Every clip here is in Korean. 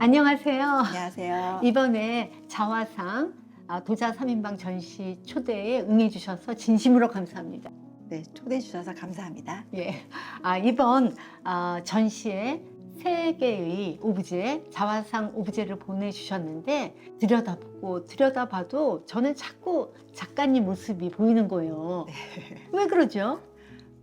안녕하세요. 안녕하세요. 이번에 자화상 도자 3인방 전시 초대에 응해주셔서 진심으로 감사합니다. 네, 초대해 주셔서 감사합니다. 예. 이번 전시에 3개의 오브제, 자화상 오브제를 보내주셨는데 들여다봐도 저는 자꾸 작가님 모습이 보이는 거예요. 왜 그러죠?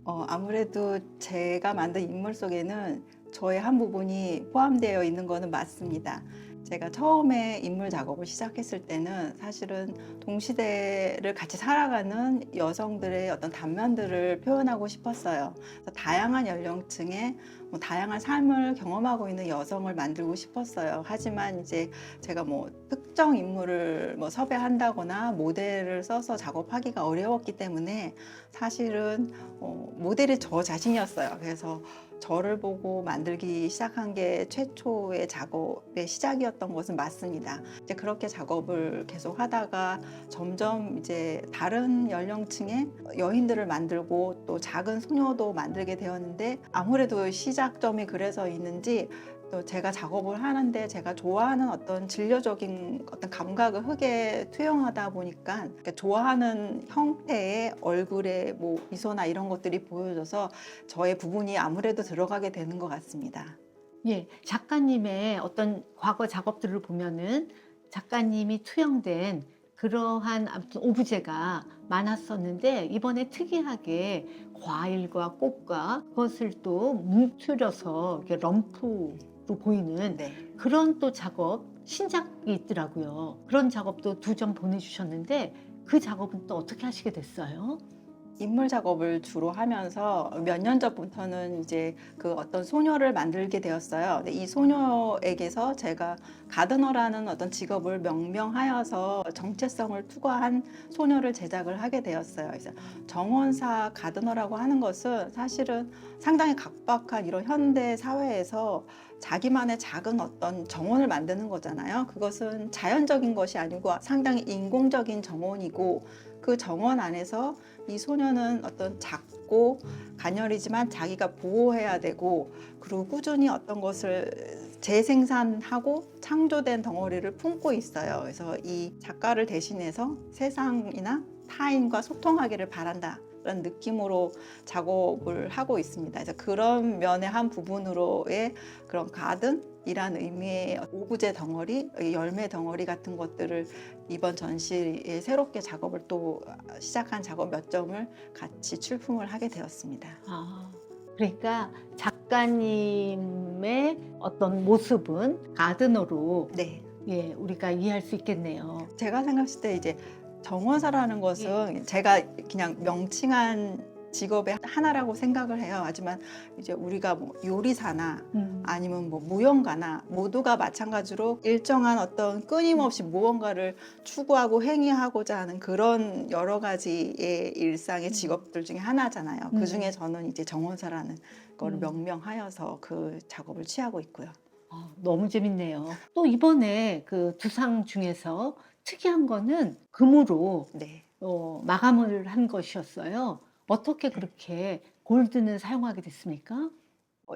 아무래도 제가 만든 인물 속에는 저의 한 부분이 포함되어 있는 거는 맞습니다. 제가 처음에 인물 작업을 시작했을 때는 사실은 동시대를 같이 살아가는 여성들의 어떤 단면들을 표현하고 싶었어요. 그래서 다양한 연령층의 다양한 삶을 경험하고 있는 여성을 만들고 싶었어요. 하지만 이제 제가 특정 인물을 섭외한다거나 모델을 써서 작업하기가 어려웠기 때문에 사실은 모델이 저 자신이었어요. 그래서 저를 보고 만들기 시작한 게 최초의 작업의 시작이었던 것은 맞습니다. 이제 그렇게 작업을 계속 하다가 점점 이제 다른 연령층의 여인들을 만들고 또 작은 소녀도 만들게 되었는데, 아무래도 시작점이 그래서 있는지 또 제가 작업을 하는데 제가 좋아하는 어떤 진료적인 어떤 감각을 흙에 투영하다 보니까 좋아하는 형태의 얼굴에 미소나 이런 것들이 보여져서 저의 부분이 아무래도 들어가게 되는 것 같습니다. 예, 작가님의 어떤 과거 작업들을 보면은 작가님이 투영된 그러한 아무튼 오브제가 많았었는데, 이번에 특이하게 과일과 꽃과 그것을 또 뭉틀여서 이렇게 럼프로 보이는 네. 그런 또 작업, 신작이 있더라고요. 그런 작업도 2점 보내주셨는데 그 작업은 또 어떻게 하시게 됐어요? 인물 작업을 주로 하면서 몇 년 전부터는 이제 그 어떤 소녀를 만들게 되었어요. 근데 이 소녀에게서 제가 가드너라는 어떤 직업을 명명하여서 정체성을 투과한 소녀를 제작을 하게 되었어요. 그래서 정원사 가드너라고 하는 것은 사실은 상당히 각박한 이런 현대 사회에서 자기만의 작은 어떤 정원을 만드는 거잖아요. 그것은 자연적인 것이 아니고 상당히 인공적인 정원이고, 그 정원 안에서 이 소녀는 어떤 작고 가녀리지만 자기가 보호해야 되고, 그리고 꾸준히 어떤 것을 재생산하고 창조된 덩어리를 품고 있어요. 그래서 이 작가를 대신해서 세상이나 타인과 소통하기를 바란다, 그런 느낌으로 작업을 하고 있습니다. 그래서 그런 면의 한 부분으로의 그런 가든이란 의미의 오브제 덩어리, 열매 덩어리 같은 것들을 이번 전시에 새롭게 작업을 또 시작한 작업 몇 점을 같이 출품을 하게 되었습니다. 그러니까 작가님의 어떤 모습은 가드너로 네, 예, 우리가 이해할 수 있겠네요. 제가 생각했을 때 이제 정원사라는 것은 제가 그냥 명칭한 직업의 하나라고 생각을 해요. 하지만 이제 우리가 요리사나 아니면 무용가나 모두가 마찬가지로 일정한 어떤 끊임없이 무언가를 추구하고 행위하고자 하는 그런 여러 가지의 일상의 직업들 중에 하나잖아요. 그 중에 저는 이제 정원사라는 거를 명명하여서 그 작업을 취하고 있고요. 너무 재밌네요. 또 이번에 그 2상 중에서 특이한 거는 금으로 네. 마감을 한 것이었어요. 어떻게 그렇게 골드는 사용하게 됐습니까?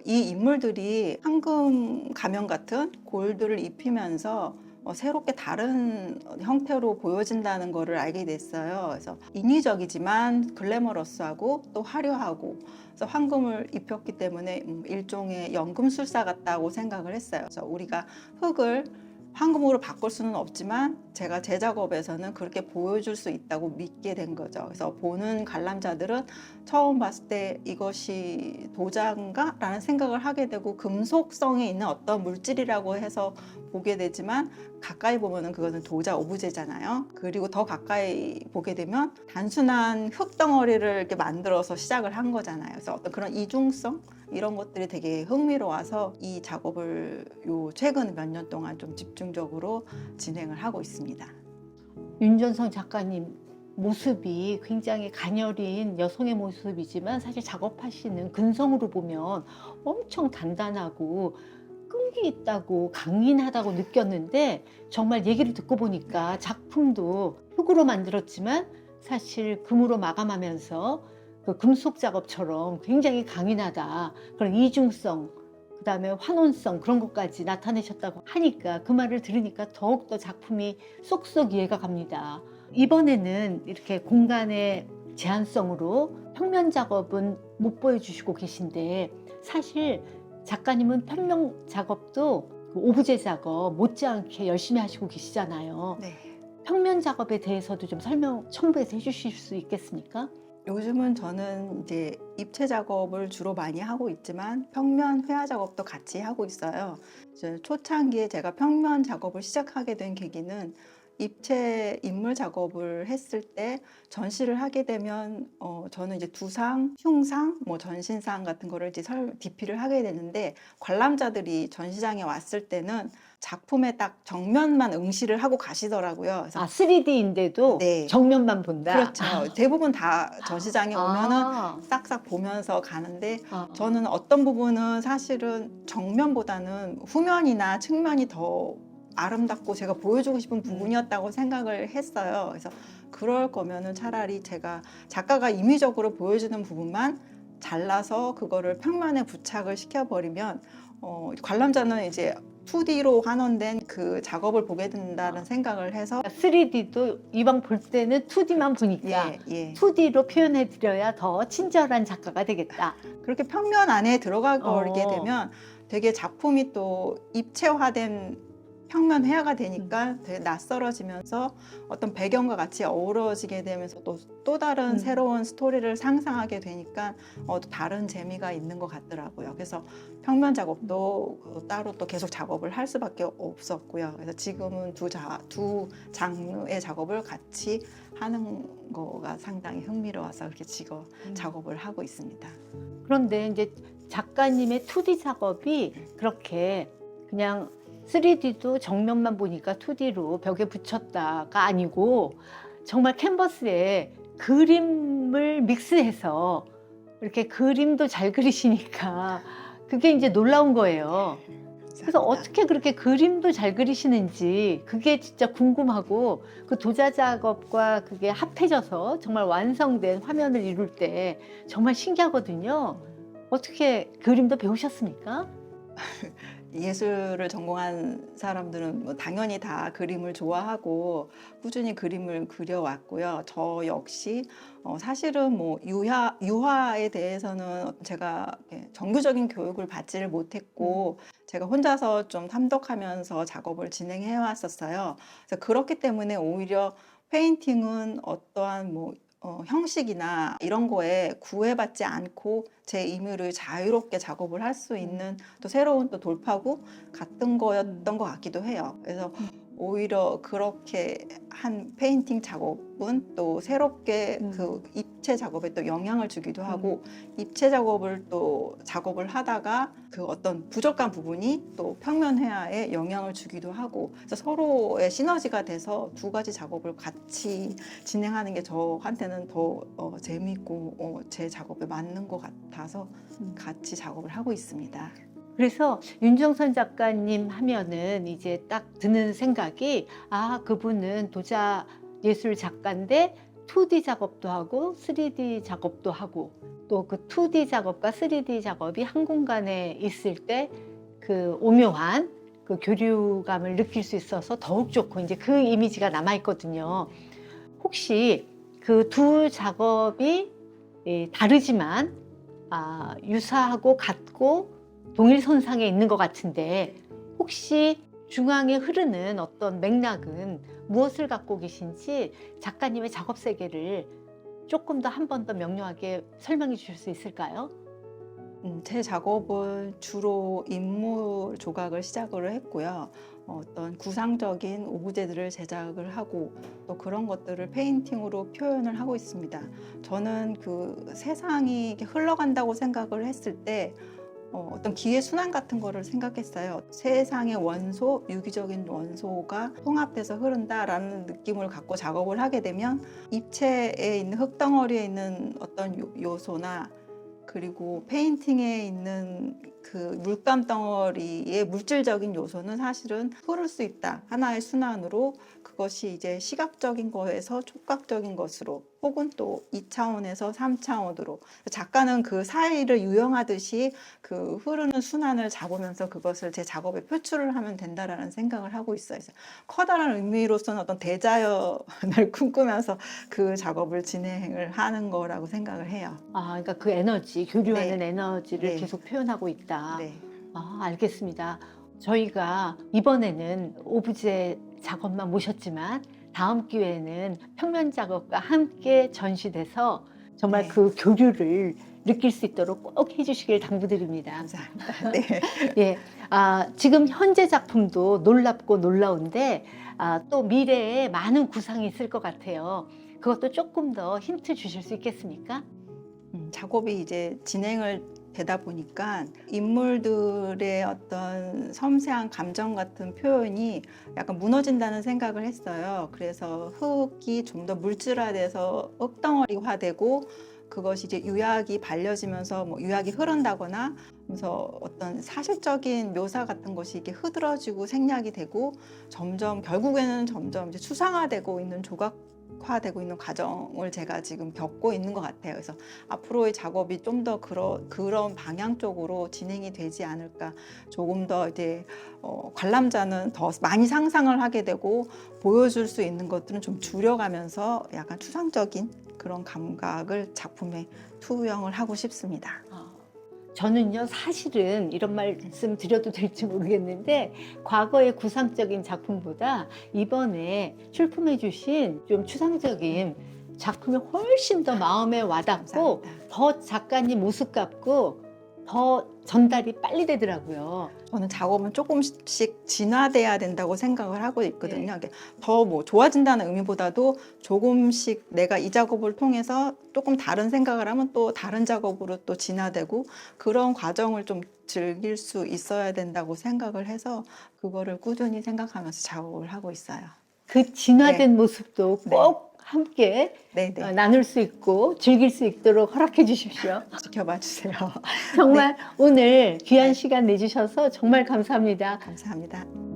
이 인물들이 황금 가면 같은 골드를 입히면서 새롭게 다른 형태로 보여진다는 것을 알게 됐어요. 그래서 인위적이지만 글래머러스하고 또 화려하고, 그래서 황금을 입혔기 때문에 일종의 연금술사 같다고 생각을 했어요. 그래서 우리가 흙을 황금으로 바꿀 수는 없지만 제가 제 작업에서는 그렇게 보여줄 수 있다고 믿게 된 거죠. 그래서 보는 관람자들은 처음 봤을 때 이것이 도자인가? 라는 생각을 하게 되고, 금속성이 있는 어떤 물질이라고 해서 보게 되지만 가까이 보면은 그거는 도자 오브제잖아요. 그리고 더 가까이 보게 되면 단순한 흙덩어리를 이렇게 만들어서 시작을 한 거잖아요. 그래서 어떤 그런 이중성, 이런 것들이 되게 흥미로워서 이 작업을 최근 몇 년 동안 좀 집중적으로 진행을 하고 있습니다. 윤전성 작가님 모습이 굉장히 가녀린 여성의 모습이지만 사실 작업하시는 근성으로 보면 엄청 단단하고 끈기 있다고 강인하다고 느꼈는데, 정말 얘기를 듣고 보니까 작품도 흙으로 만들었지만 사실 금으로 마감하면서 그 금속 작업처럼 굉장히 강인하다, 그런 이중성, 그다음에 환원성 그런 것까지 나타내셨다고 하니까 그 말을 들으니까 더욱더 작품이 쏙쏙 이해가 갑니다. 이번에는 이렇게 공간의 제한성으로 평면 작업은 못 보여주시고 계신데 사실 작가님은 평면 작업도 그 오브제 작업 못지않게 열심히 하시고 계시잖아요. 네. 평면 작업에 대해서도 좀 설명 첨부해서 해주실 수 있겠습니까? 요즘은 저는 이제 입체 작업을 주로 많이 하고 있지만 평면 회화 작업도 같이 하고 있어요. 이제 초창기에 제가 평면 작업을 시작하게 된 계기는 입체 인물 작업을 했을 때 전시를 하게 되면 저는 이제 두상, 흉상, 뭐 전신상 같은 거를 이제 DP를 하게 되는데 관람자들이 전시장에 왔을 때는 작품에 딱 정면만 응시를 하고 가시더라고요. 그래서 3D인데도 네. 정면만 본다. 그렇죠. 대부분 다 전시장에 오면은 아, 싹싹 보면서 가는데 아, 저는 어떤 부분은 사실은 정면보다는 후면이나 측면이 더 아름답고 제가 보여주고 싶은 부분이었다고 생각을 했어요. 그래서 그럴 거면은 차라리 제가 작가가 임의적으로 보여주는 부분만 잘라서 그거를 평면에 부착을 시켜버리면 관람자는 이제 2D로 환원된 그 작업을 보게 된다는 생각을 해서 3D도 이왕 볼 때는 2D만 보니까 예. 2D로 표현해드려야 더 친절한 작가가 되겠다. 그렇게 평면 안에 들어가 버리게 어. 되면 되게 작품이 또 입체화된 평면 회화가 되니까 되게 낯설어지면서 어떤 배경과 같이 어우러지게 되면서 또 다른 새로운 스토리를 상상하게 되니까 또 다른 재미가 있는 것 같더라고요. 그래서 평면 작업도 따로 또 계속 작업을 할 수밖에 없었고요. 그래서 지금은 두 장르의 작업을 같이 하는 거가 상당히 흥미로워서 그렇게 작업을 하고 있습니다. 그런데 이제 작가님의 2D 작업이 그렇게 그냥 3D도 정면만 보니까 2D로 벽에 붙였다가 아니고 정말 캔버스에 그림을 믹스해서 이렇게 그림도 잘 그리시니까 그게 이제 놀라운 거예요. 그래서 어떻게 그렇게 그림도 잘 그리시는지 그게 진짜 궁금하고 그 도자 작업과 그게 합해져서 정말 완성된 화면을 이룰 때 정말 신기하거든요. 어떻게 그림도 배우셨습니까? 예술을 전공한 사람들은 뭐 당연히 다 그림을 좋아하고 꾸준히 그림을 그려왔고요. 저 역시 사실은 뭐 유화에 대해서는 제가 정규적인 교육을 받지를 못했고 제가 혼자서 좀 탐독하면서 작업을 진행해 왔었어요. 그래서 그렇기 때문에 오히려 페인팅은 어떠한 뭐 형식이나 이런 거에 구애받지 않고 제 임의를 자유롭게 작업을 할 수 있는 또 새로운 또 돌파구 같은 거였던 것 같기도 해요. 그래서 오히려 그렇게 한 페인팅 작업은 또 새롭게 그 입체 작업에 또 영향을 주기도 하고 입체 작업을 또 작업을 하다가 그 어떤 부족한 부분이 또 평면 회화에 영향을 주기도 하고 그래서 서로의 시너지가 돼서 두 가지 작업을 같이 진행하는 게 저한테는 더 재미있고 제 작업에 맞는 것 같아서 같이 작업을 하고 있습니다. 그래서 윤정선 작가님 하면은 이제 딱 드는 생각이 그분은 도자 예술 작가인데 2D 작업도 하고 3D 작업도 하고 또 그 2D 작업과 3D 작업이 한 공간에 있을 때 그 오묘한 그 교류감을 느낄 수 있어서 더욱 좋고 이제 그 이미지가 남아 있거든요. 혹시 그 두 작업이 다르지만 유사하고 같고 동일선상에 있는 것 같은데 혹시 중앙에 흐르는 어떤 맥락은 무엇을 갖고 계신지 작가님의 작업 세계를 조금 더 한 번 더 명료하게 설명해 주실 수 있을까요? 제 작업은 주로 인물 조각을 시작으로 했고요. 어떤 구상적인 오브제들을 제작을 하고 또 그런 것들을 페인팅으로 표현을 하고 있습니다. 저는 그 세상이 이렇게 흘러간다고 생각을 했을 때 어떤 기회 순환 같은 거를 생각했어요. 세상의 원소, 유기적인 원소가 통합돼서 흐른다라는 느낌을 갖고 작업을 하게 되면 입체에 있는 흙덩어리에 있는 어떤 요소나 그리고 페인팅에 있는 그 물감 덩어리의 물질적인 요소는 사실은 흐를 수 있다. 하나의 순환으로 그것이 이제 시각적인 거에서 촉각적인 것으로 혹은 또 2차원에서 3차원으로 작가는 그 사이를 유영하듯이 그 흐르는 순환을 잡으면서 그것을 제 작업에 표출을 하면 된다라는 생각을 하고 있어요. 그래서 커다란 의미로서는 어떤 대자연을 꿈꾸면서 그 작업을 진행을 하는 거라고 생각을 해요. 아, 그러니까 그 에너지, 교류하는 네. 에너지를 네. 계속 표현하고 있다. 네. 아, 알겠습니다. 저희가 이번에는 오브제 작업만 모셨지만 다음 기회에는 평면 작업과 함께 전시돼서 정말 네. 그 교류를 느낄 수 있도록 꼭 해주시길 당부드립니다. 감사합니다. 네. 예, 지금 현재 작품도 놀랍고 놀라운데 또 미래에 많은 구상이 있을 것 같아요. 그것도 조금 더 힌트 주실 수 있겠습니까? 작업이 이제 진행을 되다 보니까 인물들의 어떤 섬세한 감정 같은 표현이 약간 무너진다는 생각을 했어요. 그래서 흙이 좀 더 물질화돼서 흙덩어리화되고 그것이 이제 유약이 발려지면서 뭐 유약이 흐른다거나 그래서 어떤 사실적인 묘사 같은 것이 이렇게 흐드러지고 생략이 되고 결국에는 점점 이제 추상화되고 있는 조각화되고 있는 과정을 제가 지금 겪고 있는 것 같아요. 그래서 앞으로의 작업이 좀 더 그런 방향 쪽으로 진행이 되지 않을까. 조금 더 이제 관람자는 더 많이 상상을 하게 되고 보여줄 수 있는 것들은 좀 줄여가면서 약간 추상적인 그런 감각을 작품에 투영을 하고 싶습니다. 저는요, 사실은 이런 말씀 드려도 될지 모르겠는데 과거의 구상적인 작품보다 이번에 출품해 주신 좀 추상적인 작품이 훨씬 더 마음에 와닿고 감사합니다. 더 작가님 모습 같고 더 전달이 빨리 되더라고요. 저는 작업은 조금씩 진화돼야 된다고 생각을 하고 있거든요. 네. 더 뭐 좋아진다는 의미보다도 조금씩 내가 이 작업을 통해서 조금 다른 생각을 하면 또 다른 작업으로 또 진화되고 그런 과정을 좀 즐길 수 있어야 된다고 생각을 해서 그거를 꾸준히 생각하면서 작업을 하고 있어요. 그 진화된 모습도 꼭 함께 네, 네. 나눌 수 있고 즐길 수 있도록 허락해 주십시오. 지켜봐 주세요. 정말 오늘 귀한 네. 시간 내주셔서 정말 감사합니다. 감사합니다.